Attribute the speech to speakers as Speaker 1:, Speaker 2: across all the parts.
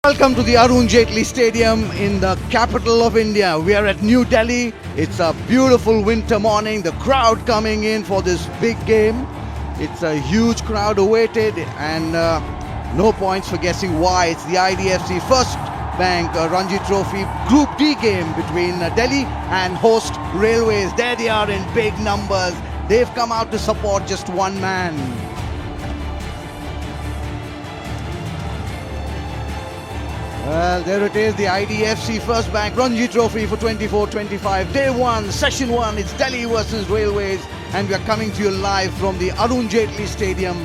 Speaker 1: Welcome to the Arun Jaitley Stadium in the capital of India. We are at New Delhi. It's a beautiful winter morning. The crowd coming in for this big game. It's a huge crowd awaited and no points for guessing why. It's the IDFC First Bank Ranji Trophy Group D game between Delhi and host Railways. There they are in big numbers. They've come out to support just one man. Well, there it is, the IDFC First Bank Ranji Trophy for 24-25. Day 1, Session 1, it's Delhi versus Railways, and we are coming to you live from the Arun Jaitley Stadium.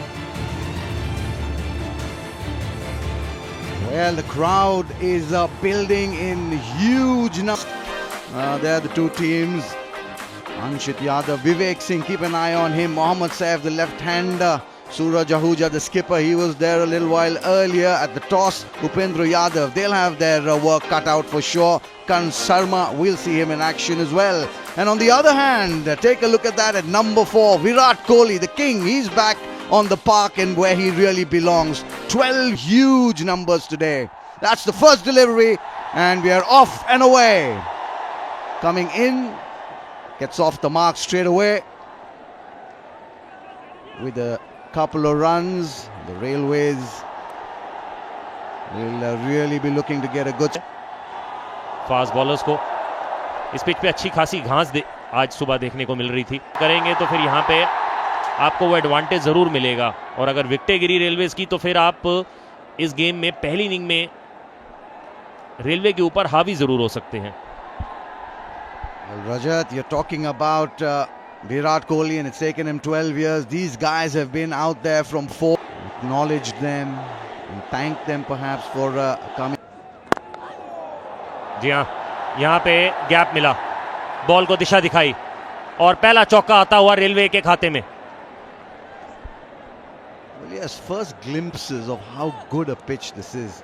Speaker 1: Well, the crowd is building in huge numbers. There are the two teams. Anshit Yadav, Vivek Singh, keep an eye on him. Mohammad Saif, the left-hander. Suraj Ahuja, the skipper, he was there a little while earlier at the toss. Upendra Yadav, they'll have their work cut out for sure. Karan Sharma, we'll see him in action as well. And on the other hand, take a look at that at number 4, Virat Kohli, the king. He's back on the park and where he really belongs. 12 huge numbers today. That's the first delivery and we are off and away. Coming in, gets off the mark straight away with a couple of runs. The Railways will really be looking to get a good.
Speaker 2: Fast bowlers को इस pitch पे अच्छी खासी घास आज सुबह देखने को मिल रही थी। करेंगे तो फिर यहाँ पे आपको वो एडवांटेज जरूर मिलेगा और अगर विकेटें गिरी रेलवेज की तो फिर आप इस गेम में पहली इनिंग में रेलवे के ऊपर हावी जरूर हो सकते हैं।
Speaker 1: Rajat, you're talking about Virat Kohli, and it's taken him 12 years. These guys have been out there from 4. Acknowledge them and thank them perhaps for coming.
Speaker 2: जी हाँ, यहाँ पे गैप मिला, बॉल को दिशा दिखाई और पहला चौका आता हुआ रेलवे के खाते में।
Speaker 1: Well, yes, first glimpses of how good a pitch this is.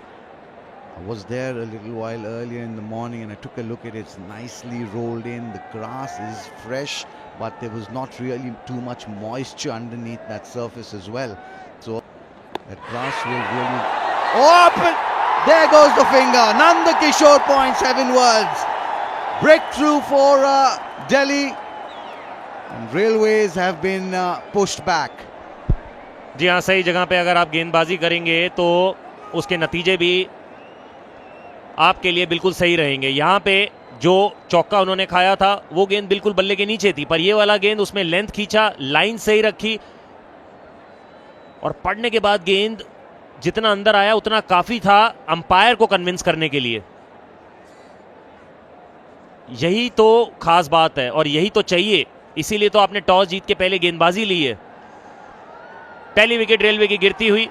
Speaker 1: I was there a little while earlier in the morning and I took a look at it. It's nicely rolled in. The grass is fresh, but there was not really too much moisture underneath that surface as well. So that grass will really open. There goes the finger. Nanda Kishore points heavenwards. Breakthrough for Delhi. And Railways have been pushed back.
Speaker 2: जी हाँ, सही जगह पे अगर आप गेंदबाजी करेंगे तो उसके नतीजे भी आपके लिए बिल्कुल सही रहेंगे। यहाँ पे जो चौका उन्होंने खाया था वो गेंद बिल्कुल बल्ले के नीचे थी, पर ये वाला गेंद उसमें लेंथ खींचा, लाइन सही रखी और पड़ने के बाद गेंद जितना अंदर आया उतना काफी था अंपायर को कन्विंस करने के लिए। यही तो खास बात है और यही तो चाहिए, इसीलिए तो आपने टॉस जीत के पहले गेंदबाजी ली है। पहली विकेट रेलवे की गिरती हुई,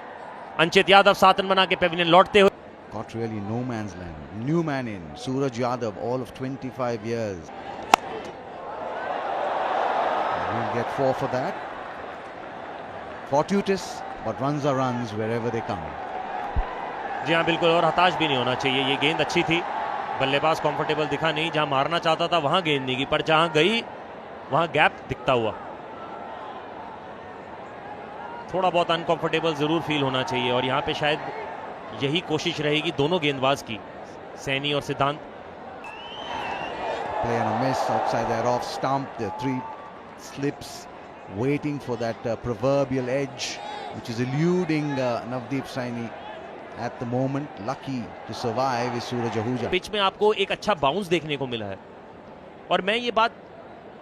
Speaker 2: अंशित यादव 7 रन बना के पेविलियन लौटते हुए।
Speaker 1: Got really no man's land. New man in. Suraj Yadav, all of 25 years. We'll get 4 for that. Fortuitous, but runs are runs wherever they come.
Speaker 2: जी हाँ, बिल्कुल, और हताश भी नहीं होना चाहिए। ये गेंद अच्छी थी, बल्लेबाज कंफर्टेबल दिखा नहीं, जहां मारना चाहता था वहां गेंद नहीं गई, पर जहां गई वहां गैप दिखता हुआ। थोड़ा बहुत अनकंफर्टेबल जरूर फील होना चाहिए और यहाँ पे शायद यही कोशिश रहेगी दोनों गेंदबाज की, सैनी और सिद्धांत।
Speaker 1: Play and a miss outside that off stump. The 3 slips waiting for that proverbial edge which is eluding Navdeep Saini at the moment. Lucky to survive is Suraj Ahuja.
Speaker 2: Pitch में आपको एक अच्छा बाउंस देखने को मिला है और मैं ये बात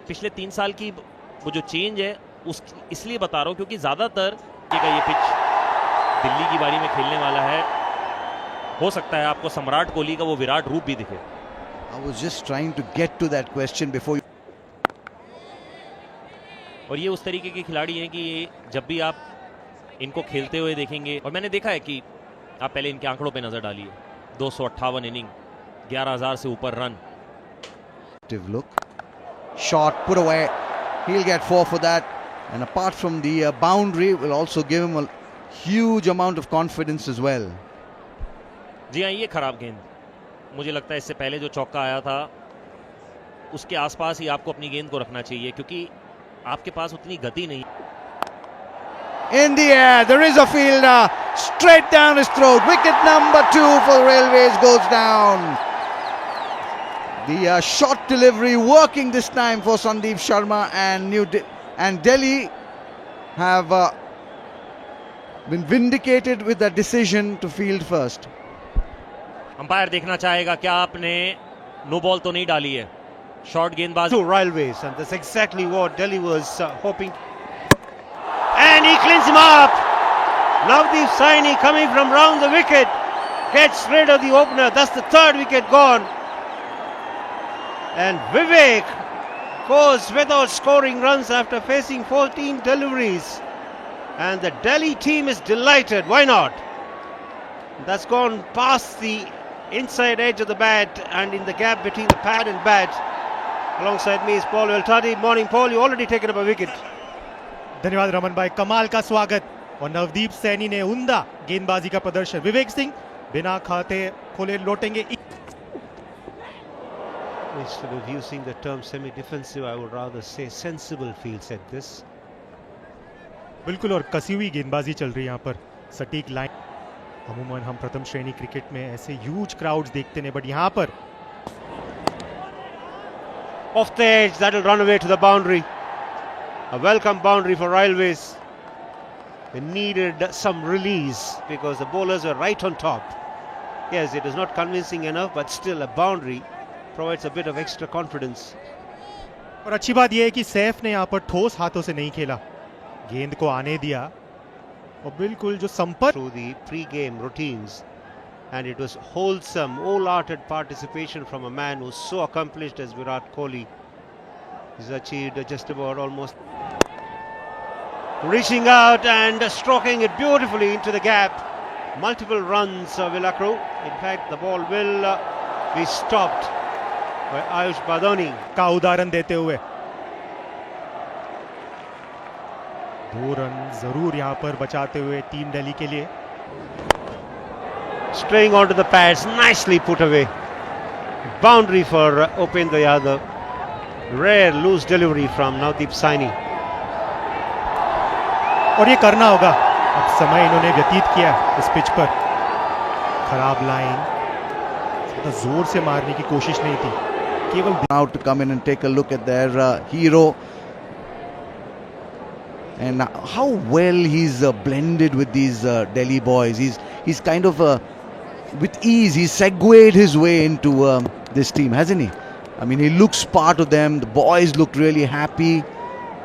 Speaker 2: पिछले 3 साल की वो जो चेंज है उस इसलिए बता रहा हूँ क्योंकि ज्यादातर ये पिच दिल्ली की बारी में खेलने वाला है। हो सकता है आपको सम्राट कोहली का वो विराट रूप भी दिखे।
Speaker 1: I was just trying to get to that question before you.
Speaker 2: और ये उस तरीके के खिलाड़ी हैं कि ये जब भी आप इनको खेलते हुए देखेंगे, और मैंने देखा है कि आप पहले इनके आंकड़ों पे नजर डालिए, 258 इनिंग, 11,000 से ऊपर run.
Speaker 1: Look, shot put away. He'll get 4 for that, and apart from the boundary, will also give him a huge amount of confidence as well.
Speaker 2: जी हाँ, ये खराब गेंद, मुझे लगता है इससे पहले जो चौका आया था उसके आसपास ही आपको अपनी गेंद को रखना चाहिए क्योंकि आपके पास उतनी गति नहीं।
Speaker 1: in the air. There is a fielder straight down his throat. Wicket number 2 for Railways goes down. The short delivery working this time for Sandeep Sharma, and Delhi have been vindicated with the decision to field first.
Speaker 2: Umpire देखना चाहेगा क्या आपने no ball तो नहीं डाली है. Short गेंदबाज
Speaker 3: To Railways, and that's exactly what Delhi was hoping. And he cleans him up. Navdeep Saini coming from round the wicket gets rid of the opener. That's the third wicket gone. And Vivek goes without scoring runs after facing 14 deliveries. And the Delhi team is delighted. Why not? That's gone past the inside edge of the bat and in the gap between the pad and bat. Alongside me is Paul Veltati. Morning, Paul. You already taken up a wicket.
Speaker 4: धन्यवाद रमन भाई. कमाल का स्वागत. और नवदीप सैनी ने उम्दा गेंदबाजी का प्रदर्शन. विवेक सिंह बिना खाते खोले लौटेंगे.
Speaker 3: Instead of using the term semi-defensive, I would rather say sensible field set this.
Speaker 4: बिल्कुल, और कसी हुई गेंदबाजी चल रही है यहाँ पर. सटीक लाइन. अमूमन हम प्रथम श्रेणी क्रिकेट में ऐसे ह्यूज क्राउड्स देखते हैं, बट यहाँ पर
Speaker 3: Off the edge, that'll run away to the boundary. A welcome boundary for Railways. They needed some release because the bowlers were right on top. Yes, it is not convincing enough, but still a boundary provides a bit of extra confidence.
Speaker 4: और अच्छी बात यह है कि सैफ ने यहाँ पर ठोस हाथों से नहीं खेला, गेंद को आने दिया और बिल्कुल जो संपर्क
Speaker 3: Through the pre-game routines, and it was wholesome, wholehearted participation from a man who's so accomplished as Virat Kohli. He's achieved just about almost reaching out and stroking it beautifully into the gap. Multiple runs of Villacru. In fact, the ball will be stopped by Ayush Badoni.
Speaker 4: का उदाहरण देते हुए 2 run जरूर यहाँ पर बचाते हुए team Delhi के लिए.
Speaker 3: Straying onto the pads, nicely put away. Boundary for Upendra Yadav. Rare loose delivery from Navdeep Saini.
Speaker 4: और ये करना होगा. अब समय इन्होंने व्यतीत किया इस पिच पर. खराब लाइन, ज़्यादा जोर से मारने की कोशिश नहीं थी, केवल
Speaker 1: Now to come in and take a look at their hero, and how well he's blended with these Delhi boys. He's kind of with ease, he's segued his way into this team, hasn't he? I mean, he looks part of them. The boys looked really happy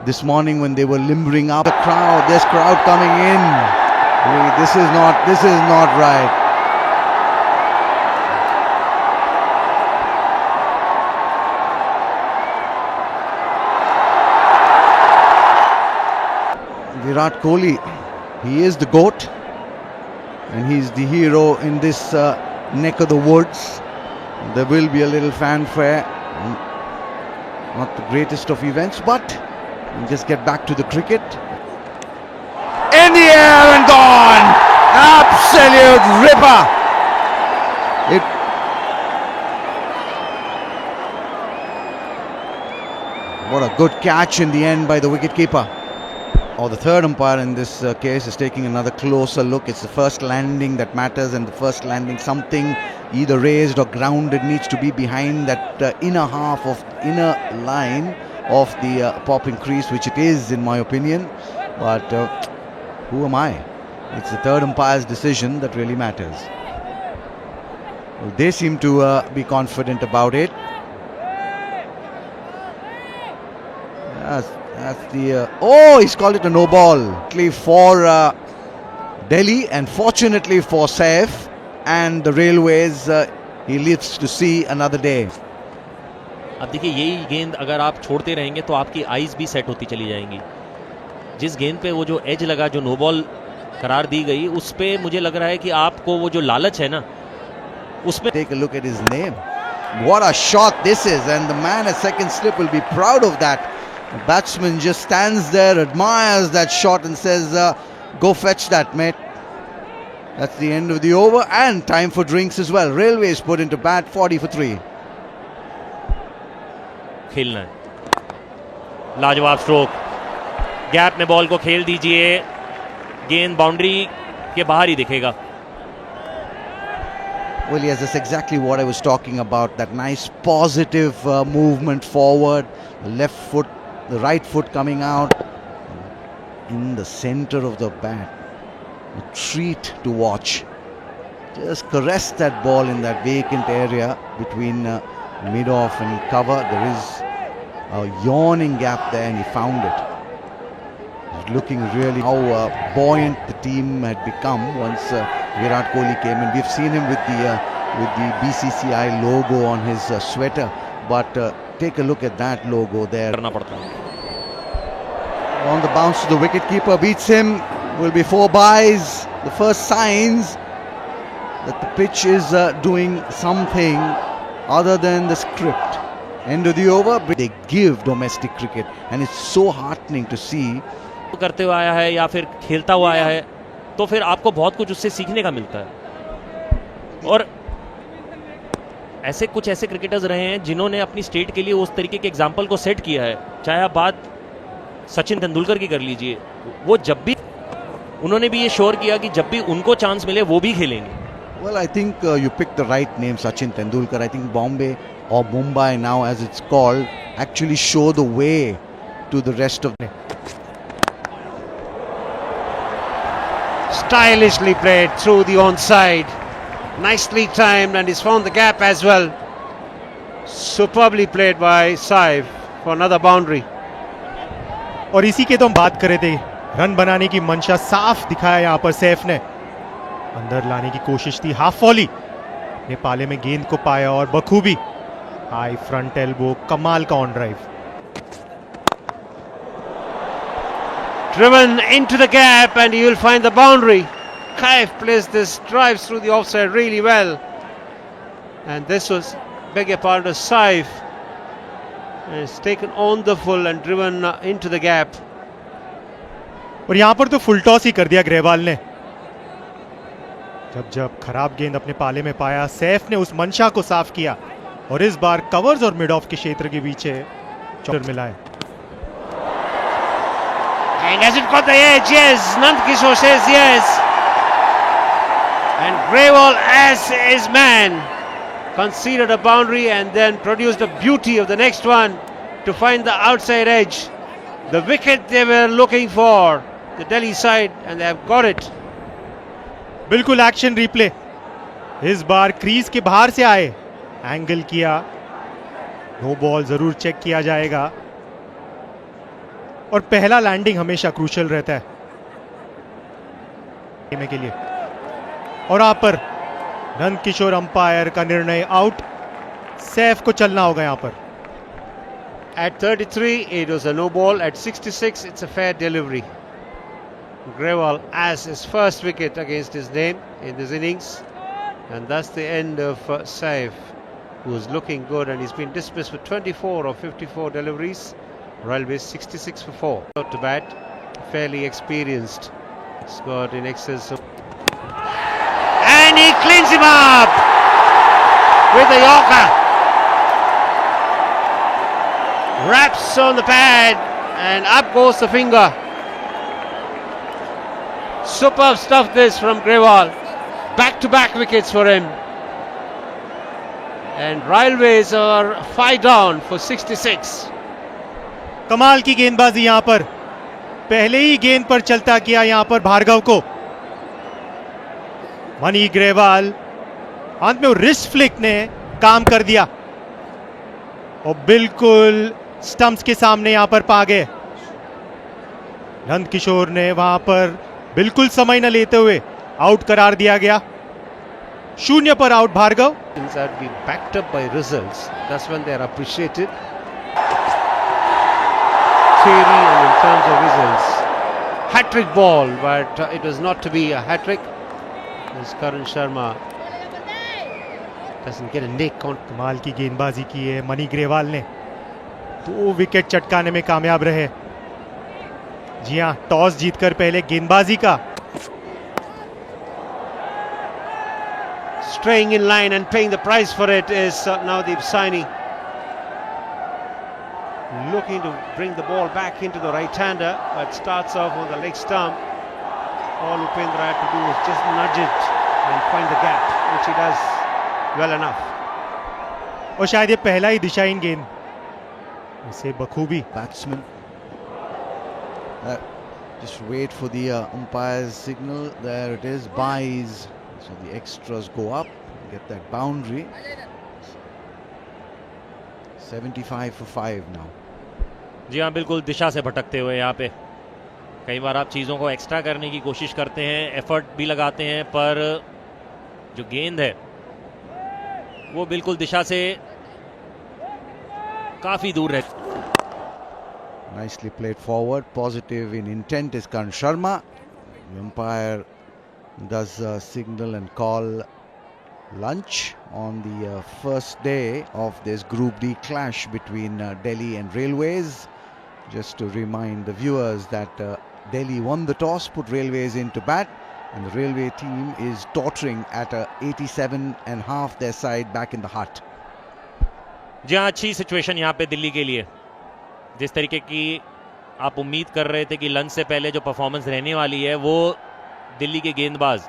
Speaker 1: this morning when they were limbering up. The crowd, there's crowd coming in. This is not right. Virat Kohli, he is the GOAT, and he's the hero in this neck of the woods. There will be a little fanfare. Not the greatest of events, but we'll just get back to the cricket. In the air and gone! Absolute ripper! What a good catch in the end by the wicketkeeper. Or the third umpire in this case is taking another closer look. It's the first landing that matters, and the first landing, something either raised or grounded, needs to be behind that inner line of the popping crease, which it is in my opinion. But who am I? It's the third umpire's decision that really matters. Well, they seem to be confident about it. That's the he's called it a no ball for Delhi, and fortunately for Saif and the Railways, he lives to see another day.
Speaker 2: अब देखिए, यही गेंद अगर आप छोड़ते रहेंगे तो आपकी आईज भी सेट होती चली जाएंगी. जिस गेंद पे वो जो एज लगा, जो नो बॉल करार दी गई, उस पे मुझे लग रहा है कि आपको वो जो लालच है ना, उसमें
Speaker 1: Take a look at his name. What a shot this is, and the man at second slip will be proud of that. The batsman just stands there, admires that shot and says, go fetch that, mate. That's the end of the over, and time for drinks as well. Railways put into bat, 40 for 3.
Speaker 2: खेलना है. लाजवाब stroke. Gap में ball को खेल दीजिए. गेंद boundary के बाहर ही दिखेगा।
Speaker 1: Well, yes, that's exactly what I was talking about. That nice positive movement forward, the left foot, the right foot coming out in the center of the bat. A treat to watch. Just caress that ball in that vacant area between mid-off and cover. There is a yawning gap there, and he found it. He's looking really how buoyant the team had become once Virat Kohli came in. We've seen him with the BCCI logo on his sweater, but take a look at that logo there.
Speaker 2: करना पड़ता है।
Speaker 1: On the bounce to the wicketkeeper, beats him. Will be 4 byes. The first signs that the pitch is doing something other than the script. End of the over. They give domestic cricket, and it's so heartening to see.
Speaker 2: करते हुए आया है या फिर खेलता हुआ आया है, तो फिर आपको बहुत कुछ उससे सीखने का मिलता है। और कुछ ऐसे क्रिकेटर्स रहे हैं जिन्होंने अपनी स्टेट के लिए उस तरीके के एग्जाम्पल को सेट किया है। चाहे आप बात सचिन तेंदुलकर की कर लीजिए, वो जब भी उन्होंने भी ये श्योर किया कि जब भी उनको चांस मिले वो भी खेलेंगे।
Speaker 1: Well, I think you picked the right name, Sachin Tendulkar. I think Bombay or Mumbai now, as it's called, actually show the way to the rest of the.
Speaker 3: Stylishly played through the onside. Nicely timed, and he's found the gap as well. Superbly played by Saif for another boundary.
Speaker 4: और इसी के तो हम बात कर रहे थे, run बनाने की मंशा साफ दिखाया यहाँ पर सैफ ने। अंदर लाने की कोशिश थी, हाफ वॉली ने पाले में गेंद को पाया और बखूबी हाई फ्रंट एल्बो, कमाल का on drive.
Speaker 3: Driven into the gap, and he will find the boundary. Kaif plays this, drives through the offside really well. And this was, beg your pardon, Saif. And it's taken on the full and driven into the gap.
Speaker 4: और यहां पर तो full toss ही कर दिया ग्रेवाल ने। जब खराब गेंद अपने पाले में पाया, सैफ ने उस मंशा को साफ किया और इस बार कवर्स और मिड ऑफ के क्षेत्र के बीच चौकर मिला है।
Speaker 3: And has it got the edge? Yes. Nand Kishore says yes. And Grewal, as his man, conceded a boundary and then produced the beauty of the next one to find the outside edge. The wicket they were looking for, the Delhi side, and they have got it.
Speaker 4: बिल्कुल action replay, इस बार crease के बाहर से आए, angle किया, no ball जरूर check किया जाएगा और पहला लैंडिंग हमेशा क्रूशियल रहता है के लिए। और यहाँ पर नंद किशोर अंपायर का निर्णय आउट, सैफ को चलना होगा यहाँ पर।
Speaker 3: At 33 it was a no ball, at 66 it's a fair delivery. Grewal as his first wicket against his name in this innings, and that's the end of Saif, who was looking good, and he's been dismissed with 24 of 54 deliveries. Railways 66 for 4. Out to bat, fairly experienced, scored in excess of, and he cleans him up with a Yorker. Wraps on the pad and up goes the finger. Superb stuff this from Grewal. Back-to-back wickets for him. And Railways are 5 down for 66.
Speaker 4: कमाल की गेंदबाजी यहां पर, पहले ही गेंद पर चलता किया यहां पर भार्गव को। मनी ग्रेवाल अंत में रिस्ट फ्लिक ने काम कर दिया और बिल्कुल स्टंप्स के सामने यहां पर पा गए। नंद किशोर ने वहां पर बिल्कुल समय न लेते हुए आउट करार दिया गया। 0 पर out Bhargav.
Speaker 3: Have been backed up by results. That's when they are appreciated. Theory and in terms of results, hat-trick ball, but it was not to be a hat-trick. As Karan Sharma doesn't get a nick on.
Speaker 4: कमाल की गेंदबाजी की है money Grewal ने, 2 wicket चटकाने में कामयाब रहे। जी हां, टॉस जीतकर पहले गेंदबाजी का।
Speaker 3: Straying in line and paying the price for it is Navdeep Saini. Looking to bring the ball back into the right-hander, but starts off on the leg stump. All Upendra had to do was just nudge it and find the gap, which he does well enough.
Speaker 4: और शायद ये पहला ही दिशाहीन गेंद इसे बखूबी
Speaker 1: Batsman. Just wait for the umpire's signal. There it is. Buys. So the extras go up. Get that boundary. 75 for 5 now.
Speaker 2: जी हाँ, बिल्कुल दिशा से भटकते हुए यहाँ पे कई बार आप चीज़ों को एक्स्ट्रा करने की कोशिश करते हैं, एफर्ट भी लगाते हैं, पर जो गेंद है वो बिल्कुल दिशा से काफ़ी दूर रहती।
Speaker 1: Nicely played forward. Positive in intent is Karan Sharma. The umpire does signal and call lunch on the first day of this Group D clash between Delhi and Railways. Just to remind the viewers that Delhi won the toss, put Railways into bat, and the Railway team is tottering at 87.5 their side back in the hut.
Speaker 2: जी हाँ, अच्छी situation यहाँ पे दिल्ली के लिए। जिस तरीके की आप उम्मीद कर रहे थे कि लंच से पहले जो परफॉर्मेंस रहने वाली है वो दिल्ली के गेंदबाज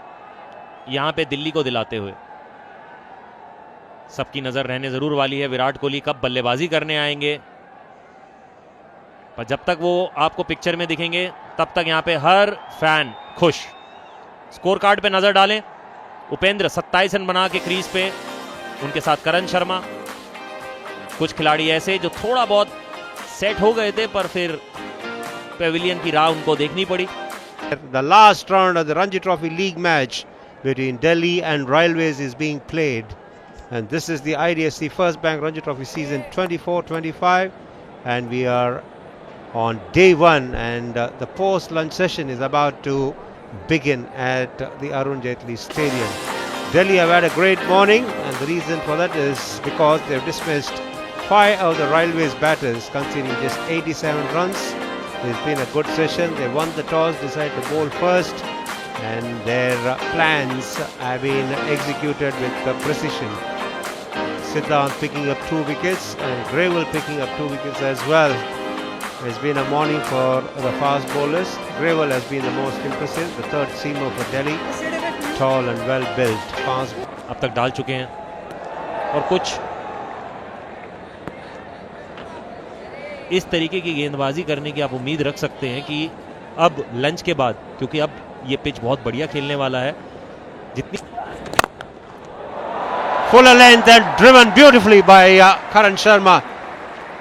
Speaker 2: यहाँ पे दिल्ली को दिलाते हुए, सबकी नज़र रहने ज़रूर वाली है विराट कोहली कब बल्लेबाजी करने आएंगे, पर जब तक वो आपको पिक्चर में दिखेंगे तब तक यहाँ पे हर फैन खुश। स्कोर कार्ड पे नज़र डालें, उपेंद्र 27 रन बना के क्रीज पे, उनके साथ करण शर्मा, कुछ खिलाड़ी ऐसे जो थोड़ा बहुत सेट हो गए थे पर फिर पेविलियन की राह उनको देखनी पड़ी।
Speaker 3: The last round of the Ranji Trophy League match between Delhi and Railways is being played, and this is the IDFC First Bank Ranji Trophy season 24-25, and we are on day one, and the post-lunch session is about to begin at the Arun Jaitley Stadium. Delhi have had a great morning, and the reason for that is because they've dismissed 5 of the Railways batters, conceding just 87 runs. It's been a good session. They won the toss, decided to bowl first, and their plans have been executed with precision. Siddharth picking up 2 wickets and Grewal picking up 2 wickets as well. It's been a morning for the fast bowlers. Grewal has been the most impressive, the third seamer for Delhi. Tall and well built, fast.
Speaker 2: अब तक डाल चुके हैं और कुछ इस तरीके की गेंदबाजी करने की आप उम्मीद रख सकते हैं कि अब लंच के बाद, क्योंकि अब ये पिच बहुत बढ़िया खेलने वाला है, जितनी
Speaker 3: Fuller length and driven beautifully by Karan Sharma.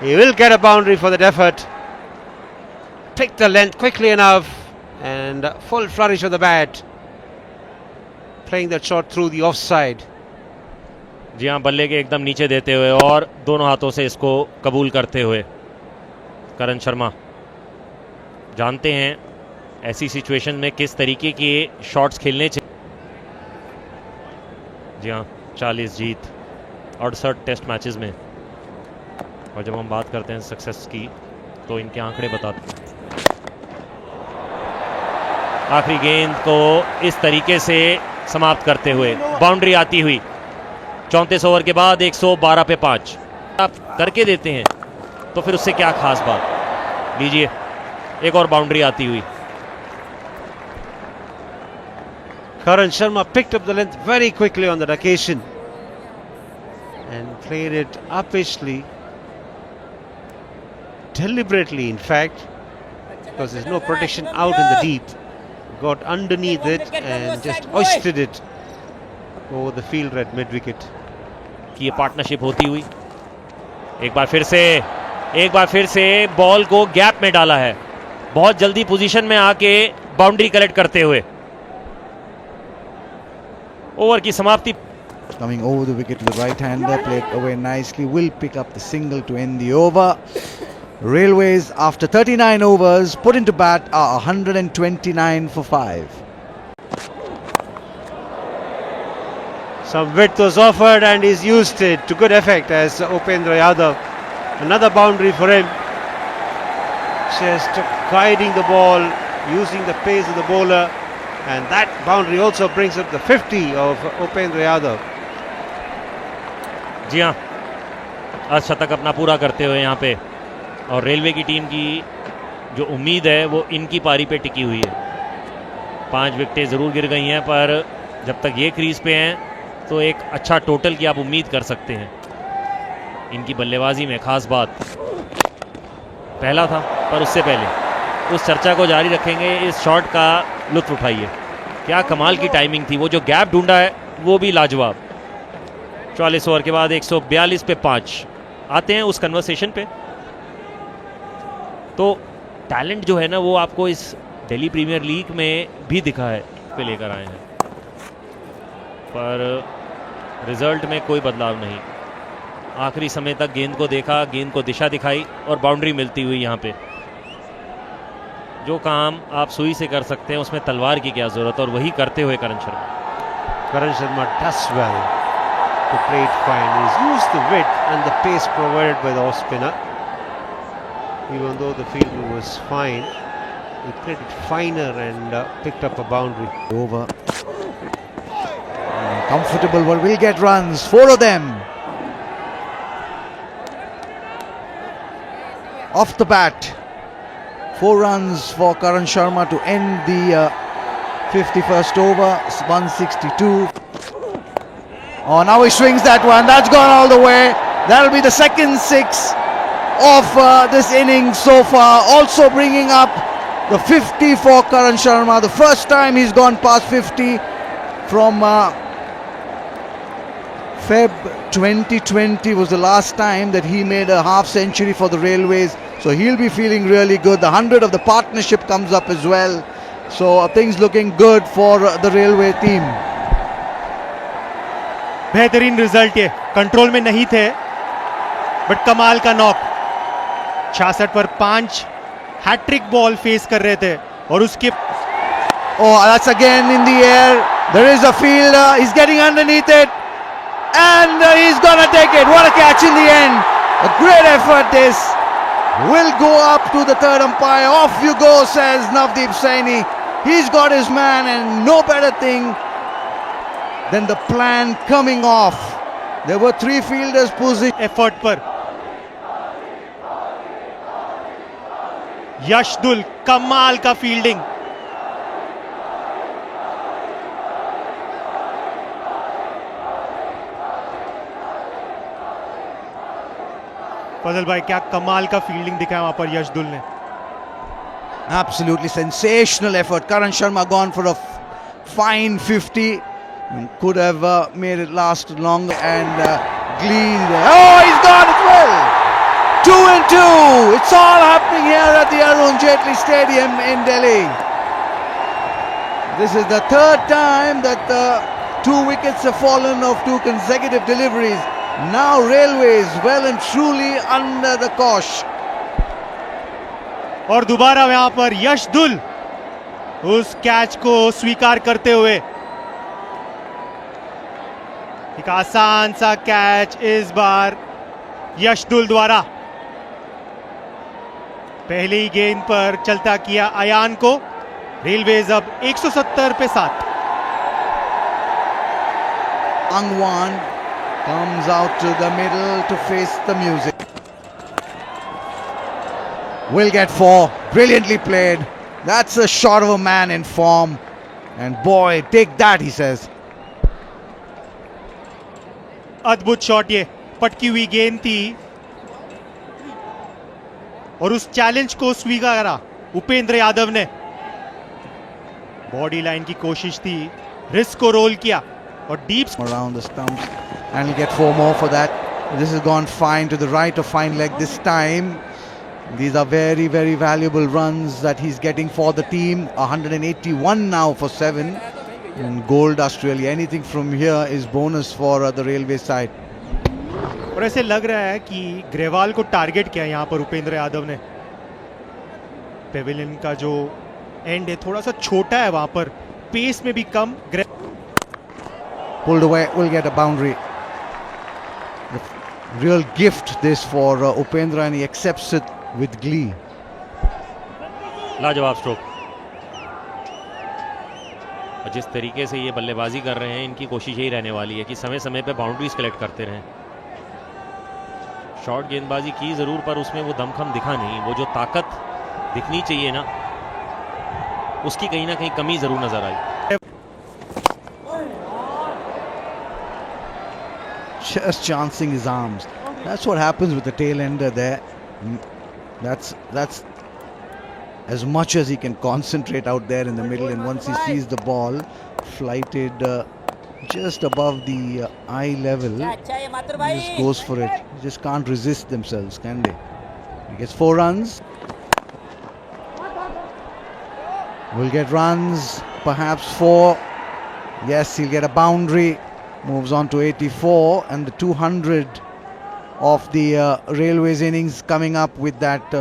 Speaker 3: He will get a boundary for that effort. Picked the length quickly enough and full flourish of the bat. Playing that shot through the offside.
Speaker 2: जी हाँ, बल्ले के एकदम नीचे देते हुए और दोनों हाथों से इसको कबूल करते हुए करण शर्मा जानते हैं ऐसी सिचुएशन में किस तरीके के शॉट्स खेलने चाहिए। जी हाँ, 40 जीत 68 टेस्ट मैचेस में, और जब हम बात करते हैं सक्सेस की तो इनके आंकड़े बताते हैं। आखिरी गेंद को इस तरीके से समाप्त करते हुए बाउंड्री आती हुई 34 ओवर के बाद 112 पे 5 आप करके देते हैं तो फिर उससे क्या खास बात। लीजिए एक और बाउंड्री आती हुई।
Speaker 3: Karan Sharma picked up the length very quickly on that occasion and played it uppishly, deliberately in fact, because there's no protection out in the deep. Got underneath it and just hoisted it over the fielder at mid wicket.
Speaker 2: कि ये partnership होती हुई एक बार फिर से ball को gap में डाला है, बहुत जल्दी पोजीशन में आके बाउंड्री कलेक्ट करते हुए। ओवर की समाप्ति।
Speaker 1: Coming over the wicket to the right hander, played away nicely, will pick up the single to end the over. Railways, after 39 overs, put into bat are 129 for 5.
Speaker 3: Some width was offered and he's used it to good effect as Upendra Yadav. Another boundary for him. Just guiding the ball, using the pace of the bowler, and that boundary also brings up the 50 of Upendra Yadav.
Speaker 2: जी हाँ, अर्धशतक अपना पूरा करते हुए यहाँ पे, और railway की टीम की जो उम्मीद है वो इनकी पारी पे टिकी हुई है। 5 विकेटें ज़रूर गिर गई हैं, पर जब तक ये क्रीज पे हैं तो एक अच्छा टोटल की आप उम्मीद कर सकते हैं। इनकी बल्लेबाजी में खास बात पहला था, पर उससे पहले उस चर्चा को जारी रखेंगे। इस शॉट का लुत्फ उठाइए, क्या कमाल की टाइमिंग थी। वो जो गैप ढूंढा है वो भी लाजवाब। 44 ओवर के बाद 142 पे 5 आते हैं उस कन्वर्सेशन पे। तो टैलेंट जो है ना वो आपको इस दिल्ली प्रीमियर लीग में भी दिखा है, पे लेकर आए हैं, पर रिजल्ट में कोई बदलाव नहीं। आखिरी समय तक गेंद को देखा, गेंद को दिशा दिखाई और बाउंड्री मिलती हुई। यहाँ पे जो काम आप सुई से कर सकते हैं उसमें तलवार की क्या जरूरत, और वही करते हुए करण Sharma
Speaker 3: does well to play it fine. He's used the width and the pace provided by the off spinner. Even though the fielder was fine, he played it finer and picked up a boundary.
Speaker 1: Over. Comfortable one, will get runs, 4 of them. Off the bat, 4 runs for Karan Sharma to end the 51st over, 162. Oh, now he swings that one, that's gone all the way. That'll be the second 6 of this inning so far, also bringing up the 50 for Karan Sharma. The first time he's gone past 50 from Feb 2020 was the last time that he made a half century for the Railways. So he'll be feeling really good. The 100 of the partnership comes up as well. So things looking good for the Railway team.
Speaker 4: बेहतरीन result, ये control में नहीं थे but कमाल का knock. 66 पर 5 hat trick ball face कर रहे थे और उसके
Speaker 1: Oh, that's again in the air. There is a fielder. He's getting underneath it. And he's gonna take it. What a catch in the end. A great effort this. Will go up to the third umpire. Off you go, says Navdeep Saini. He's got his man, and no better thing than the plan coming off. There were 3 fielders positioned.
Speaker 4: Effort पर यशदुल, कमाल का fielding. फजल भाई, क्या कमाल का fielding दिखाया वहां पर यशदुल ने।
Speaker 1: Absolutely sensational effort. Karan Sharma gone for a fine 50. Could have made it last longer and gleaned. Oh, he's gone as well. 2 and 2. It's all happening here at the Arun Jaitley Stadium in Delhi. This is the 3rd time that 2 wickets have fallen of 2 consecutive deliveries. Now Railways well and truly under the cosh.
Speaker 4: और दोबारा यहां पर यशदुल उस catch को स्वीकार करते हुए। एक आसान सा कैच इस बार यशदुल द्वारा। पहली गेंद पर चलता किया अयान को। रेलवेज अब 170 पे 7।
Speaker 1: Angwan comes out to the middle to face the music. Will get 4. Brilliantly played. That's a shot of a man in form. And boy, take that, he says.
Speaker 4: अद्भुत शॉट, ये पटकी हुई गेंद थी और उस चैलेंज को स्वीकारा उपेंद्र यादव ने। बॉडी लाइन की कोशिश थी, रिस्क को रोल किया और deep
Speaker 1: Around the stumps. And he'll get 4 more for that. This has gone fine to the right of fine leg this time. These are very, very valuable runs that he's getting for the team. 181 now for 7. And gold dust really. Anything from here is bonus for the Railway side.
Speaker 4: और ऐसे लग रहा है कि ग्रेवाल को target किया यहाँ पर उपेंद्र यादव ने। पेविलियन का जो एंड है थोड़ा सा छोटा है, वहां पर पेस में भी कम।
Speaker 1: Pulled away, will get a boundary. The real gift this for Upendra, and he accepts it with glee.
Speaker 2: लाजवाब स्ट्रोक। और जिस तरीके से ये बल्लेबाजी कर रहे हैं, इनकी कोशिश यही रहने वाली है कि समय समय पे बाउंड्रीज कलेक्ट करते रहें। शॉर्ट गेंदबाजी की जरूर, पर उसमें वो दमखम दिखा नहीं, वो जो ताकत दिखनी चाहिए ना उसकी कहीं ना कहीं कमी जरूर नजर आई।
Speaker 1: Just chancing his arms. That's what happens with the tail ender there. That's as much as he can concentrate out there in the middle, and once he sees the ball flighted just above the eye level, he just goes for it. He just can't resist themselves, can they? He gets 4 runs. Will get runs, perhaps 4. Yes, he'll get a boundary. Moves on to 84, and the 200 of the Railways innings coming up with that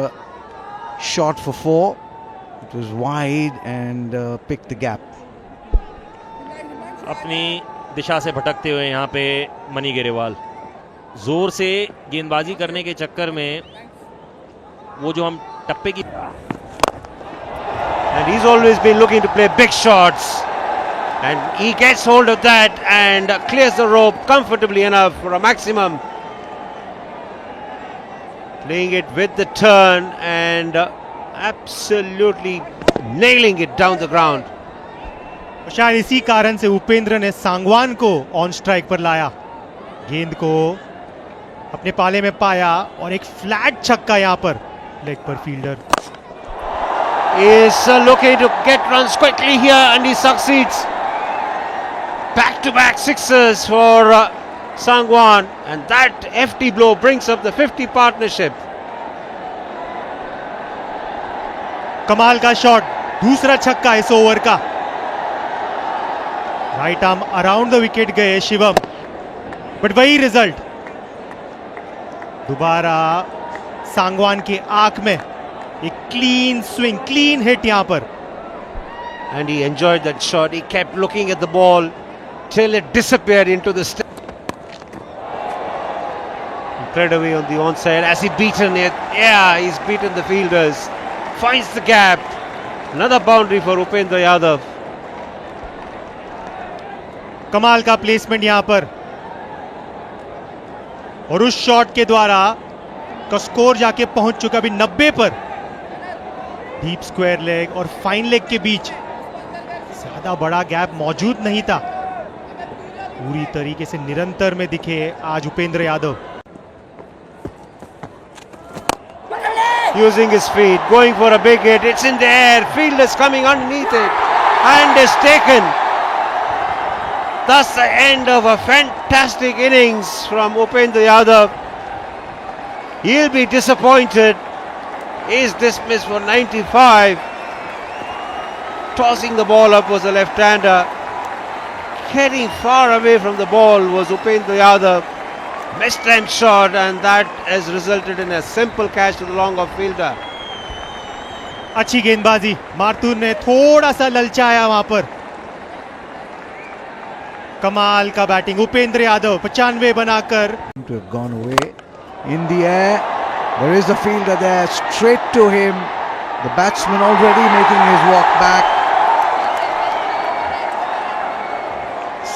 Speaker 1: shot for 4. It was wide and picked the gap.
Speaker 2: अपनी दिशा से भटकते हुए यहाँ पे money Grewal जोर से गेंदबाजी करने के चक्कर में वो जो हम टप्पे की,
Speaker 3: And he's always been looking to play big shots. And he gets hold of that and clears the rope comfortably enough for a maximum. Playing it with the turn and absolutely nailing it down the ground.
Speaker 4: शायद इसी कारण से उपेंद्र ने सांगवान को on strike पर लाया, गेंद को अपने पाले में पाया और एक फ्लैट छक्का यहां पर लेग पर fielder
Speaker 3: Is looking to get runs quickly here and he succeeds. Back-to-back sixes for Sangwan, and that FT blow brings up the 50 partnership.
Speaker 4: कमाल का शॉट, दूसरा छक्का इस ओवर का। Right arm around the wicket गए Shivam, but वही result. दोबारा सांगवान की आंख में एक क्लीन स्विंग, क्लीन हिट यहां पर।
Speaker 3: And he enjoyed that shot. He kept looking at the ball till it disappeared into the thread away on the onside. Has he beaten it? Yeah, he's beaten the fielders. Finds the gap. Another boundary for Upendra Yadav.
Speaker 4: कमाल का placement यहां पर, और उस shot के द्वारा का score जाके पहुंच चुका अभी 90 पर। डीप स्क्वायर लेग और फाइन लेग के बीच ज्यादा बड़ा गैप मौजूद नहीं था। पूरी तरीके से निरंतर में दिखे आज Upendra Yadav.
Speaker 3: Using his feet, going for a big hit. It's in the air. Fielders coming underneath it, and is taken. That's the end of a fantastic innings from Upendra Yadav. He'll be disappointed. He's dismissed for 95. Tossing the ball up was a left-hander. Getting far away from the ball was Upendra Yadav. Mistimed shot, and that has resulted in a simple catch to the long off fielder.
Speaker 4: अच्छी गेंदबाजी, मार्तूर ने थोड़ा सा ललचाया वहां पर। कमाल का batting Upendra Yadav 95 बनाकर।
Speaker 1: To have gone away in the air. There is a fielder there, straight to him. The batsman already making his walk back.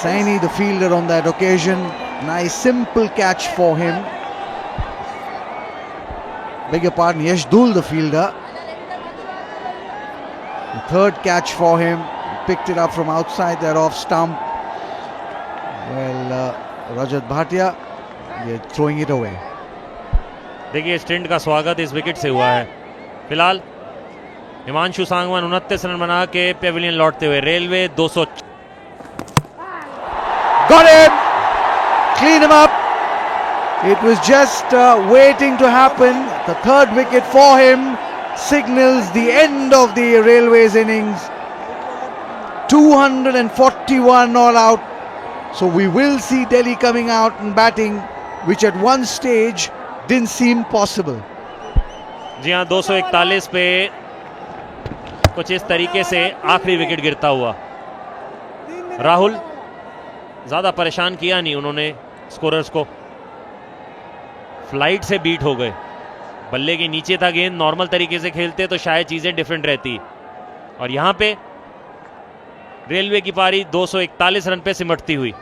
Speaker 1: Saini, the fielder on that occasion. Nice simple catch for him. Beg your pardon, Yashdul, the fielder. The third catch for him. Picked it up from outside that off stump. Well, Rajat Bhatia, they're throwing it away.
Speaker 2: देखिए stint का स्वागत इस wicket से हुआ है। फिलहाल Himanshu Sangwan 29 run बना के पेविलियन लौटते हुए। Railway 200।
Speaker 1: Got him! Clean him up. It was just waiting to happen. The third wicket for him signals the end of the Railways innings. 241 all out. So we will see Delhi coming out and batting, which at one stage didn't seem possible.
Speaker 2: जी हाँ, 241 पे कुछ इस तरीके से आखिरी wicket गिरता हुआ। राहुल ज्यादा परेशान किया नहीं उन्होंने स्कोरर्स को, फ्लाइट से बीट हो गए। बल्ले के नीचे था गेंद, नॉर्मल तरीके से खेलते तो शायद चीजें डिफरेंट रहती, और यहां पे रेलवे की पारी 241 रन पे सिमटती हुई।